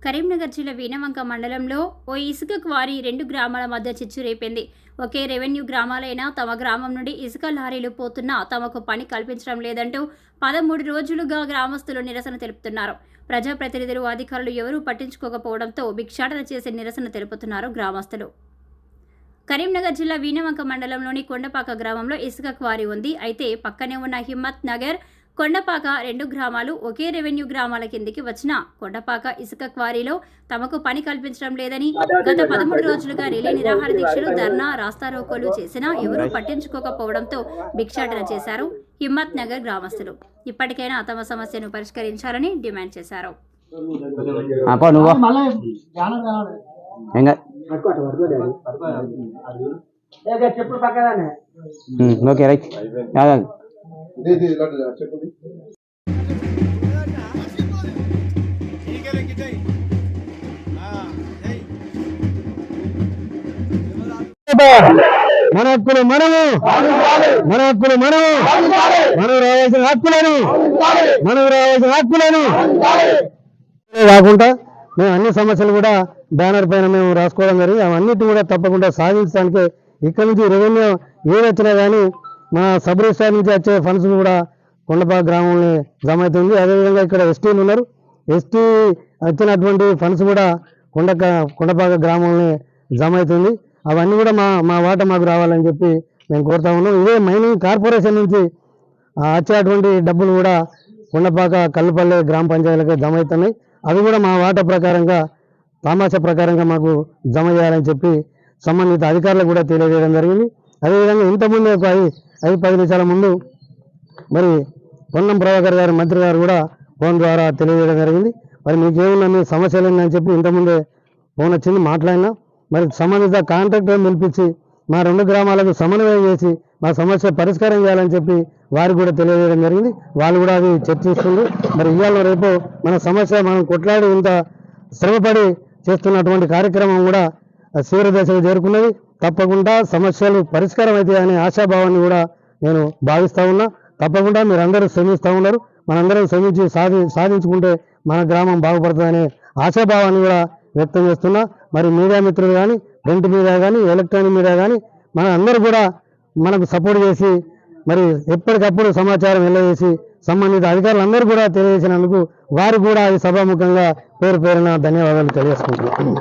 కరీంనగర్ జిల్లా వీణవంక మండలంలో ఓ ఇసుక క్వారీ 2 గ్రామాల మధ్య చిచ్చు రేపింది. ఒకే రెవెన్యూ గ్రామాలైన తమ గ్రామం నుండి ఇసుక లారీలు పోతున్నా తమకు పని కల్పించడం లేదంటూ 13 రోజులుగా గ్రామస్తులు నిరసన తెలుపుతున్నారు. ప్రజాప్రతినిధులు, అధికారులు ఎవరూ పట్టించుకోకపోవడంతో భిక్షాటన చేసి నిరసన తెలుపుతున్నారు గ్రామస్తులు. కరీంనగర్ జిల్లా వీణవంక మండలంలోని కొండపాక గ్రామంలో ఇసుక క్వారీ ఉంది. అయితే పక్కనే ఉన్న హిమ్మత్ నగర్, కొండపాక 2 గ్రామాలు ఒకే రెవెన్యూ గ్రామాల కిందికి వచ్చిన కొండపాక ఇసుక క్వారీలో తమకు పని కల్పించడం లేదని గత 13 రోజులుగా రిలే నిరాహార దీక్షలు, ధర్నా, రాస్తారోకోలు చేసినా ఎవరూ పట్టించుకోకపోవడంతో భిక్షాటన చేశారు హిమ్మత్ నగర్ గ్రామస్తులు. ఇప్పటికైనా తమ సమస్యను పరిష్కరించాలని డిమాండ్ చేశారు. మన హక్కులు మనము రావాల్సిన హక్కులను కాకుండా మేము అన్ని సమస్యలు కూడా బ్యానర్ పైన మేము రాసుకోవడం జరిగింది. అవన్నిటి కూడా తప్పకుండా సాధించడానికి ఇక్కడ నుంచి రెవెన్యూ ఏది వచ్చినా కానీ మా సబ్ రిజిస్ట్రార్ నుంచి వచ్చే ఫండ్స్ కూడా కొండపాక గ్రామంలో జమ అవుతుంది. అదేవిధంగా ఇక్కడ ఎస్టీలు ఉన్నారు. ఎస్టీ వచ్చినటువంటి ఫండ్స్ కూడా కొండపాక గ్రామంలో జమ అవుతుంది. అవన్నీ కూడా మా వాటా మాకు రావాలని చెప్పి మేము కోరుతా ఉన్నాం. ఇదే మైనింగ్ కార్పొరేషన్ నుంచి వచ్చేటువంటి డబ్బులు కూడా కొండపాక, కల్లుపల్లె గ్రామ పంచాయతీలకు జమ అవుతున్నాయి. అవి కూడా మా వాటా ప్రకారంగా, తామాషా ప్రకారంగా మాకు జమ చేయాలని చెప్పి సంబంధిత అధికారులకు కూడా తెలియజేయడం జరిగింది. అదేవిధంగా ఇంతకుముందు ఒక 5-10 నిమిషాల ముందు మరి పొన్నం ప్రభాకర్ గారు, మంత్రి గారు కూడా ఫోన్ ద్వారా తెలియజేయడం జరిగింది. మరి మీకేమున్నా మీ సమస్యలు ఏందని చెప్పి ఇంతకుముందే ఫోన్ వచ్చింది, మాట్లాడినా. మరి సంబంధిత కాంట్రాక్టర్ పిలిపించి మా 2 గ్రామాలకు సమన్వయం చేసి మా సమస్య పరిష్కారం చేయాలని చెప్పి వారికి కూడా తెలియజేయడం జరిగింది. వాళ్ళు కూడా అది చర్చిస్తుంది. మరి ఇవాళ రేపు మన సమస్య మనం కొట్లాడి ఇంత శ్రమపడి చేస్తున్నటువంటి కార్యక్రమం కూడా చివరి దశకు చేరుకున్నది. తప్పకుండా సమస్యలు పరిష్కారం అవుతాయనే ఆశాభావాన్ని కూడా నేను భావిస్తూ ఉన్నా. తప్పకుండా మీరందరూ శ్రమిస్తూ ఉన్నారు. మనందరం శ్రమించి సాధించుకుంటే మన గ్రామం బాగుపడుతుందనే ఆశాభావాన్ని కూడా వ్యక్తం చేస్తున్నా. మరి మీడియా మిత్రులు కానీ, ప్రింట్ మీడియా కానీ, ఎలక్ట్రానిక్ మీడియా కానీ మన అందరూ కూడా మనకు సపోర్ట్ చేసి మరి ఎప్పటికప్పుడు సమాచారం వెళ్ళజేసి సంబంధిత అధికారులందరూ కూడా తెలియజేసినందుకు వారికి కూడా ఈ సభాముఖంగా పేరు పేరున ధన్యవాదాలు తెలియజేసుకుంటున్నాను.